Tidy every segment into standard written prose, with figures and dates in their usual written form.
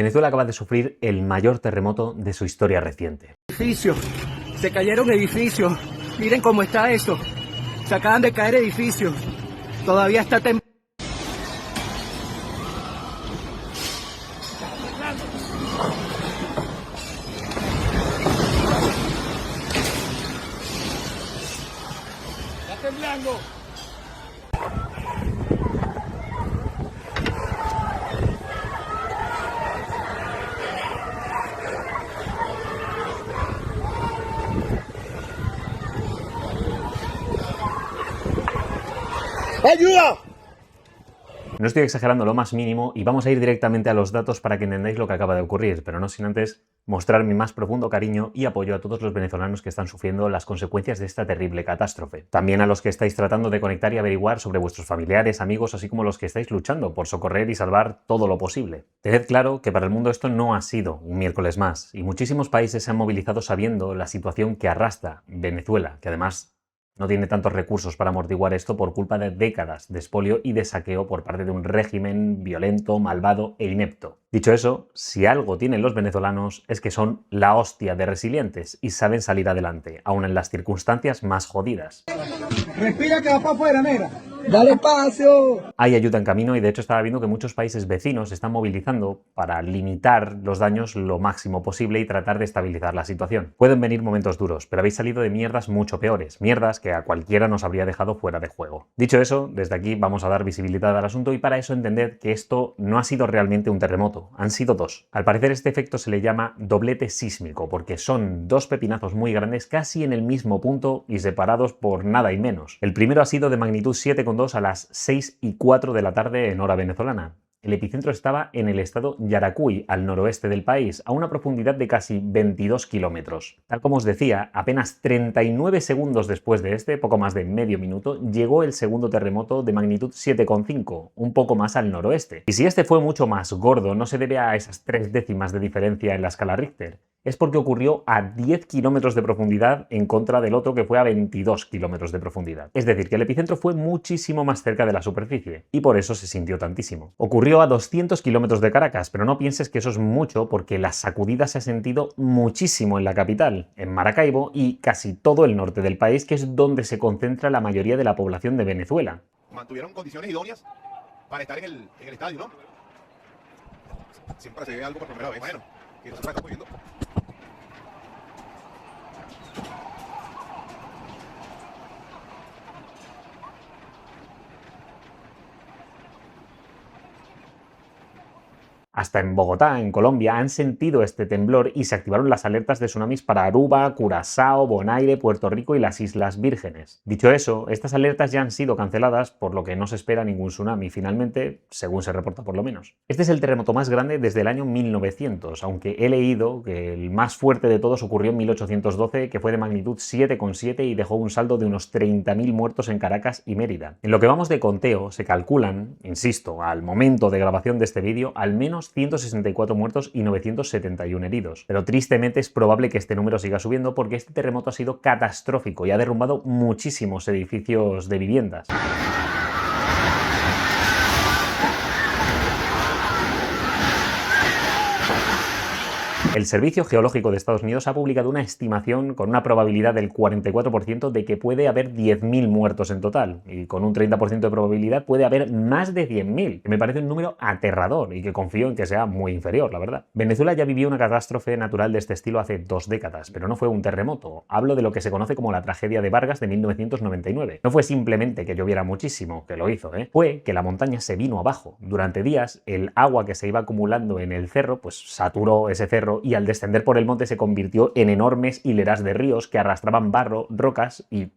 Venezuela acaba de sufrir el mayor terremoto de su historia reciente. Edificios, se cayeron edificios, miren cómo está eso, se acaban de caer edificios, todavía está temblando. Está temblando. ¡Ayuda! No estoy exagerando lo más mínimo y vamos a ir directamente a los datos para que entendáis lo que acaba de ocurrir, pero no sin antes mostrar mi más profundo cariño y apoyo a todos los venezolanos que están sufriendo las consecuencias de esta terrible catástrofe. También a los que estáis tratando de conectar y averiguar sobre vuestros familiares, amigos, así como los que estáis luchando por socorrer y salvar todo lo posible. Tened claro que para el mundo esto no ha sido un miércoles más, y muchísimos países se han movilizado sabiendo la situación que arrastra Venezuela, que además no tiene tantos recursos para amortiguar esto por culpa de décadas de expolio y de saqueo por parte de un régimen violento, malvado e inepto. Dicho eso, si algo tienen los venezolanos es que son la hostia de resilientes y saben salir adelante, aun en las circunstancias más jodidas. Respira que va para afuera, mira. Dale espacio. Hay ayuda en camino y de hecho estaba viendo que muchos países vecinos se están movilizando para limitar los daños lo máximo posible y tratar de estabilizar la situación. Pueden venir momentos duros, pero habéis salido de mierdas mucho peores, mierdas que a cualquiera nos habría dejado fuera de juego. Dicho eso, desde aquí vamos a dar visibilidad al asunto y para eso entended que esto no ha sido realmente un terremoto, han sido dos. Al parecer este efecto se le llama doblete sísmico porque son dos pepinazos muy grandes casi en el mismo punto y separados por nada y menos. El primero ha sido de magnitud 7,2 a las 6:04 de la tarde en hora venezolana. El epicentro estaba en el estado Yaracuy, al noroeste del país, a una profundidad de casi 22 kilómetros. Tal como os decía, apenas 39 segundos después de este, poco más de medio minuto, llegó el segundo terremoto de magnitud 7,5, un poco más al noroeste. Y si este fue mucho más gordo, no se debe a esas 3 décimas de diferencia en la escala Richter. Es porque ocurrió a 10 kilómetros de profundidad en contra del otro que fue a 22 kilómetros de profundidad. Es decir, que el epicentro fue muchísimo más cerca de la superficie y por eso se sintió tantísimo. Ocurrió a 200 kilómetros de Caracas, pero no pienses que eso es mucho porque la sacudida se ha sentido muchísimo en la capital, en Maracaibo y casi todo el norte del país, que es donde se concentra la mayoría de la población de Venezuela. Mantuvieron condiciones idóneas para estar en el estadio, ¿no? Siempre se ve algo por primera vez. Bueno, que no se está pudiendo. Hasta en Bogotá, en Colombia, han sentido este temblor y se activaron las alertas de tsunamis para Aruba, Curazao, Bonaire, Puerto Rico y las Islas Vírgenes. Dicho eso, estas alertas ya han sido canceladas, por lo que no se espera ningún tsunami finalmente, según se reporta por lo menos. Este es el terremoto más grande desde el año 1900, aunque he leído que el más fuerte de todos ocurrió en 1812, que fue de magnitud 7,7 y dejó un saldo de unos 30.000 muertos en Caracas y Mérida. En lo que vamos de conteo, se calculan, insisto, al momento de grabación de este vídeo, al menos 164 muertos y 971 heridos. Pero tristemente es probable que este número siga subiendo porque este terremoto ha sido catastrófico y ha derrumbado muchísimos edificios de viviendas. El Servicio Geológico de Estados Unidos ha publicado una estimación con una probabilidad del 44% de que puede haber 10.000 muertos en total, y con un 30% de probabilidad puede haber más de 100.000, que me parece un número aterrador y que confío en que sea muy inferior, la verdad. Venezuela ya vivió una catástrofe natural de este estilo hace 2 décadas, pero no fue un terremoto. Hablo de lo que se conoce como la tragedia de Vargas de 1999. No fue simplemente que lloviera muchísimo, que lo hizo, fue que la montaña se vino abajo. Durante días, el agua que se iba acumulando en el cerro, pues saturó ese cerro y al descender por el monte se convirtió en enormes hileras de ríos que arrastraban barro, rocas y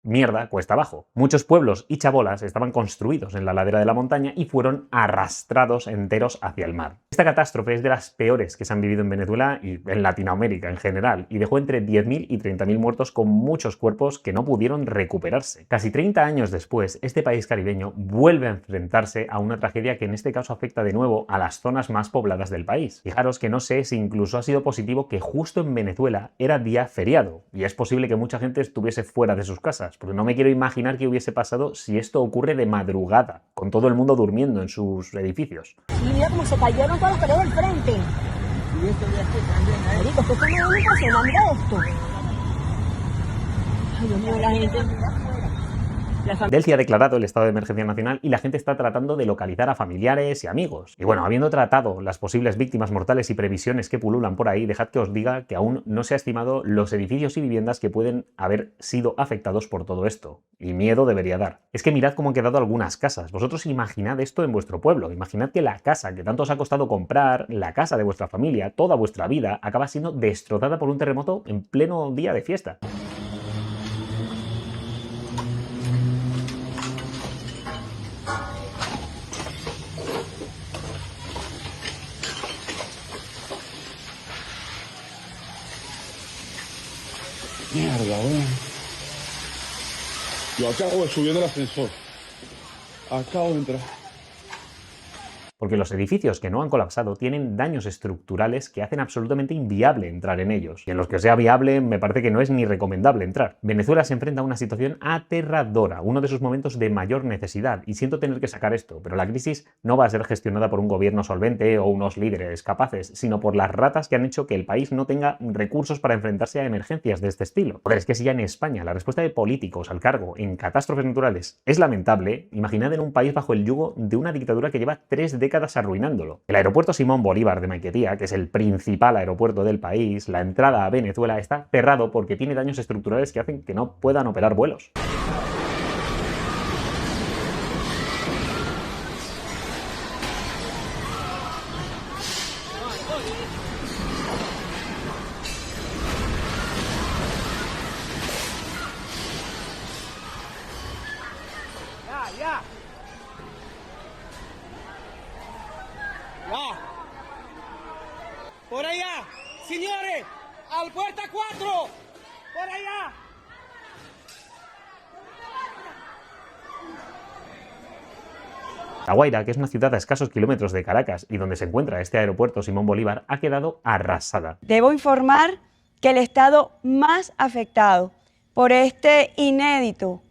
mierda cuesta abajo. Muchos pueblos y chabolas estaban construidos en la ladera de la montaña y fueron arrastrados enteros hacia el mar. Esta catástrofe es de las peores que se han vivido en Venezuela y en Latinoamérica en general y dejó entre 10.000 y 30.000 muertos con muchos cuerpos que no pudieron recuperarse. Casi 30 años después, este país caribeño vuelve a enfrentarse a una tragedia que en este caso afecta de nuevo a las zonas más pobladas del país. Fijaros que no sé si incluso ha sido positivo que justo en Venezuela era día feriado y es posible que mucha gente estuviese fuera de sus casas. mierdas, porque no me quiero imaginar qué hubiese pasado si esto ocurre de madrugada, con todo el mundo durmiendo en sus edificios. Y mira cómo se cayeron todas las paredes del frente. Y esto de aquí también, marico, esto está muy impresionante, mira esto. Ay, Dios mío, la gente... Delcy ha declarado el estado de emergencia nacional y la gente está tratando de localizar a familiares y amigos. Y bueno, habiendo tratado las posibles víctimas mortales y previsiones que pululan por ahí, dejad que os diga que aún no se ha estimado los edificios y viviendas que pueden haber sido afectados por todo esto. Y miedo debería dar. Es que mirad cómo han quedado algunas casas. Vosotros imaginad esto en vuestro pueblo. Imaginad que la casa que tanto os ha costado comprar, la casa de vuestra familia, toda vuestra vida, acaba siendo destrozada por un terremoto en pleno día de fiesta. Mierda, weón. Yo acabo de subir el ascensor. Acabo de entrar. Porque los edificios que no han colapsado tienen daños estructurales que hacen absolutamente inviable entrar en ellos. Y en los que sea viable, me parece que no es ni recomendable entrar. Venezuela se enfrenta a una situación aterradora, uno de sus momentos de mayor necesidad, y siento tener que sacar esto, pero la crisis no va a ser gestionada por un gobierno solvente o unos líderes capaces, sino por las ratas que han hecho que el país no tenga recursos para enfrentarse a emergencias de este estilo. Joder, es que si ya en España la respuesta de políticos al cargo en catástrofes naturales es lamentable, imaginad en un país bajo el yugo de una dictadura que lleva 3 décadas arruinándolo. El aeropuerto Simón Bolívar de Maiquetía, que es el principal aeropuerto del país, la entrada a Venezuela está cerrado porque tiene daños estructurales que hacen que no puedan operar vuelos. Ya. Por allá, señores, al puerta 4, por allá. La Guaira, que es una ciudad a escasos kilómetros de Caracas y donde se encuentra este aeropuerto Simón Bolívar, ha quedado arrasada. Debo informar que el estado más afectado por este inédito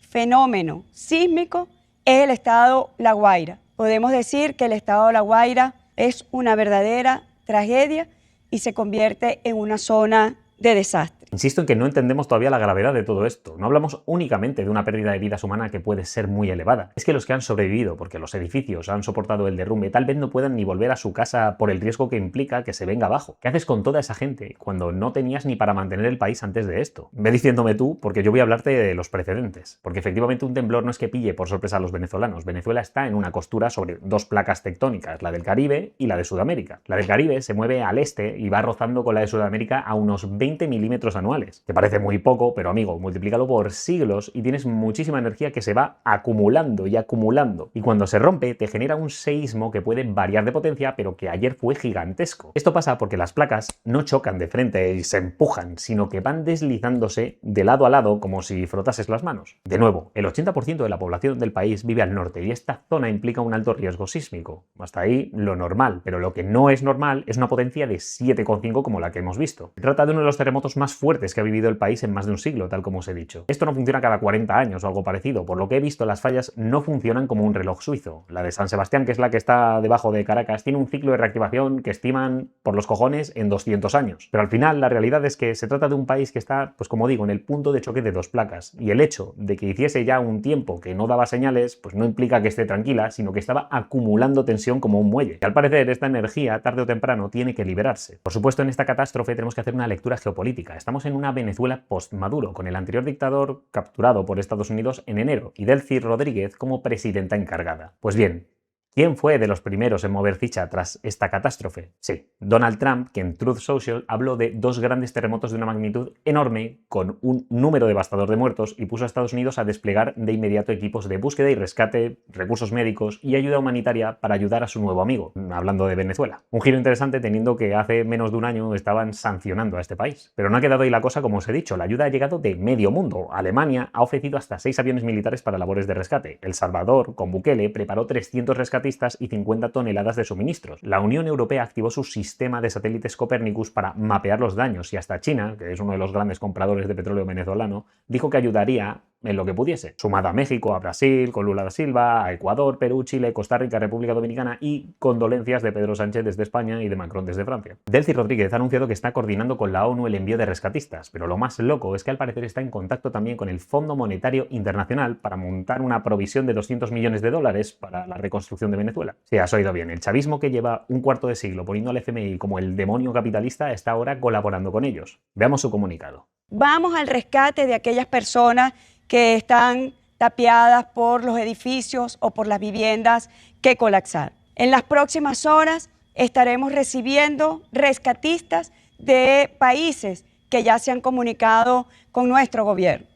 fenómeno sísmico es el estado La Guaira. Podemos decir que el estado La Guaira es una verdadera tragedia y se convierte en una zona de desastre. Insisto en que no entendemos todavía la gravedad de todo esto. No hablamos únicamente de una pérdida de vidas humanas que puede ser muy elevada. Es que los que han sobrevivido porque los edificios han soportado el derrumbe tal vez no puedan ni volver a su casa por el riesgo que implica que se venga abajo. ¿Qué haces con toda esa gente cuando no tenías ni para mantener el país antes de esto? Ve diciéndome tú, porque yo voy a hablarte de los precedentes. Porque efectivamente un temblor no es que pille por sorpresa a los venezolanos. Venezuela está en una costura sobre 2 placas tectónicas, la del Caribe y la de Sudamérica. La del Caribe se mueve al este y va rozando con la de Sudamérica a unos 20 milímetros anuales. Que parece muy poco, pero amigo, multiplícalo por siglos y tienes muchísima energía que se va acumulando y acumulando. Y cuando se rompe, te genera un seísmo que puede variar de potencia, pero que ayer fue gigantesco. Esto pasa porque las placas no chocan de frente y se empujan, sino que van deslizándose de lado a lado como si frotases las manos. De nuevo, el 80% de la población del país vive al norte y esta zona implica un alto riesgo sísmico. Hasta ahí lo normal, pero lo que no es normal es una potencia de 7,5 como la que hemos visto. Se trata de uno de los terremotos más fuertes que ha vivido el país en más de un siglo, tal como os he dicho. Esto no funciona cada 40 años o algo parecido. Por lo que he visto, las fallas no funcionan como un reloj suizo. La de San Sebastián, que es la que está debajo de Caracas, tiene un ciclo de reactivación que estiman por los cojones en 200 años. Pero al final, la realidad es que se trata de un país que está, pues como digo, en el punto de choque de 2 placas. Y el hecho de que hiciese ya un tiempo que no daba señales, pues no implica que esté tranquila, sino que estaba acumulando tensión como un muelle. Y al parecer, esta energía, tarde o temprano, tiene que liberarse. Por supuesto, en esta catástrofe tenemos que hacer una lectura geopolítica. Estamos en una Venezuela post-Maduro, con el anterior dictador capturado por Estados Unidos en enero y Delcy Rodríguez como presidenta encargada. Pues bien, ¿quién fue de los primeros en mover ficha tras esta catástrofe? Sí, Donald Trump, que en Truth Social habló de 2 grandes terremotos de una magnitud enorme con un número devastador de muertos y puso a Estados Unidos a desplegar de inmediato equipos de búsqueda y rescate, recursos médicos y ayuda humanitaria para ayudar a su nuevo amigo, hablando de Venezuela. Un giro interesante teniendo que hace menos de un año estaban sancionando a este país. Pero no ha quedado ahí la cosa, como os he dicho, la ayuda ha llegado de medio mundo. Alemania ha ofrecido hasta 6 aviones militares para labores de rescate. El Salvador, con Bukele, preparó 300 rescatistas y 50 toneladas de suministros. La Unión Europea activó su sistema de satélites Copernicus para mapear los daños y hasta China, que es uno de los grandes compradores de petróleo venezolano, dijo que ayudaría en lo que pudiese, sumada a México, a Brasil, con Lula da Silva, a Ecuador, Perú, Chile, Costa Rica, República Dominicana y condolencias de Pedro Sánchez desde España y de Macron desde Francia. Delcy Rodríguez ha anunciado que está coordinando con la ONU el envío de rescatistas, pero lo más loco es que al parecer está en contacto también con el Fondo Monetario Internacional para montar una provisión de 200 millones de dólares para la reconstrucción de Venezuela. Sí, has oído bien, el chavismo, que lleva un cuarto de siglo poniendo al FMI como el demonio capitalista, está ahora colaborando con ellos. Veamos su comunicado. Vamos al rescate de aquellas personas que están tapiadas por los edificios o por las viviendas que colapsaron. En las próximas horas estaremos recibiendo rescatistas de países que ya se han comunicado con nuestro gobierno.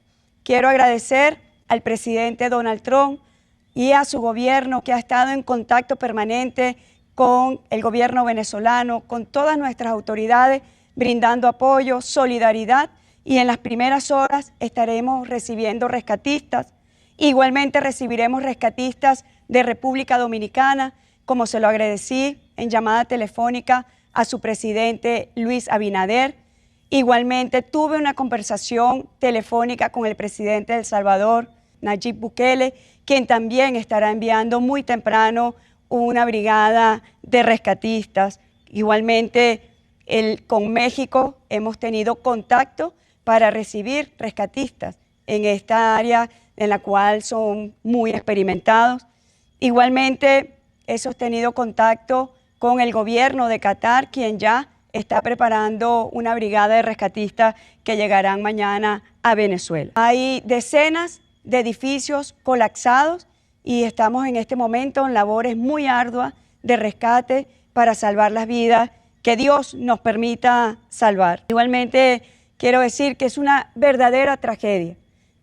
Quiero agradecer al presidente Donald Trump y a su gobierno, que ha estado en contacto permanente con el gobierno venezolano, con todas nuestras autoridades, brindando apoyo, solidaridad, y en las primeras horas estaremos recibiendo rescatistas. Igualmente recibiremos rescatistas de República Dominicana, como se lo agradecí en llamada telefónica a su presidente Luis Abinader. Igualmente tuve una conversación telefónica con el presidente de El Salvador, Nayib Bukele, quien también estará enviando muy temprano una brigada de rescatistas. Igualmente con México hemos tenido contacto para recibir rescatistas en esta área en la cual son muy experimentados. Igualmente he sostenido contacto con el gobierno de Qatar, quien ya está preparando una brigada de rescatistas que llegarán mañana a Venezuela. Hay decenas de edificios colapsados y estamos en este momento en labores muy arduas de rescate para salvar las vidas que Dios nos permita salvar. Igualmente quiero decir que es una verdadera tragedia.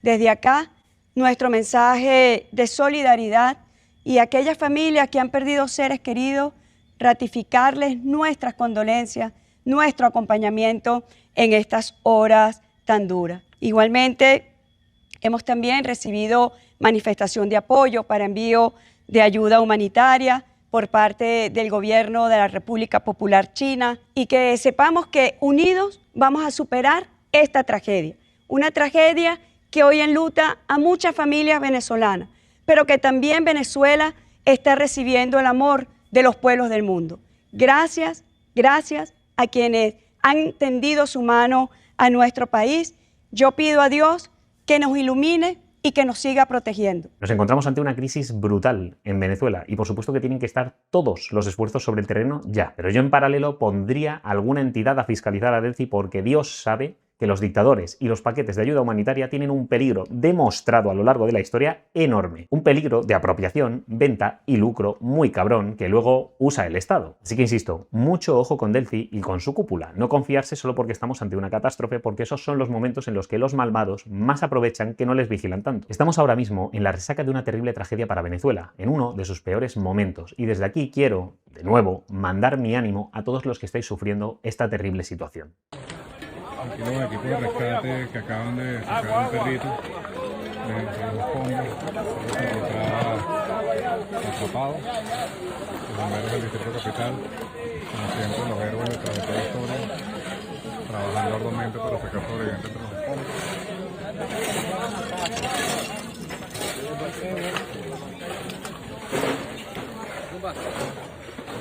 Desde acá, nuestro mensaje de solidaridad y a aquellas familias que han perdido seres queridos, ratificarles nuestras condolencias, nuestro acompañamiento en estas horas tan duras. Igualmente, hemos también recibido manifestación de apoyo para envío de ayuda humanitaria por parte del gobierno de la República Popular China, y que sepamos que unidos vamos a superar esta tragedia. Una tragedia que hoy enluta a muchas familias venezolanas, pero que también Venezuela está recibiendo el amor de los pueblos del mundo. Gracias, gracias a quienes han tendido su mano a nuestro país. Yo pido a Dios que nos ilumine y que nos siga protegiendo. Nos encontramos ante una crisis brutal en Venezuela y por supuesto que tienen que estar todos los esfuerzos sobre el terreno ya. Pero yo en paralelo pondría alguna entidad a fiscalizar a Delcy, porque Dios sabe que los dictadores y los paquetes de ayuda humanitaria tienen un peligro demostrado a lo largo de la historia enorme. Un peligro de apropiación, venta y lucro muy cabrón que luego usa el Estado. Así que insisto, mucho ojo con Delcy y con su cúpula. No confiarse solo porque estamos ante una catástrofe, porque esos son los momentos en los que los malvados más aprovechan que no les vigilan tanto. Estamos ahora mismo en la resaca de una terrible tragedia para Venezuela, en uno de sus peores momentos, y desde aquí quiero, de nuevo, mandar mi ánimo a todos los que estáis sufriendo esta terrible situación. Aquí los equipos de rescate que acaban de sacar un perrito de los escombros, se encontraba atrapado. Los bomberos del Distrito Capital, como siempre, los héroes de toda la historia, trabajando arduamente para sacar sobrevivientes de los escombros.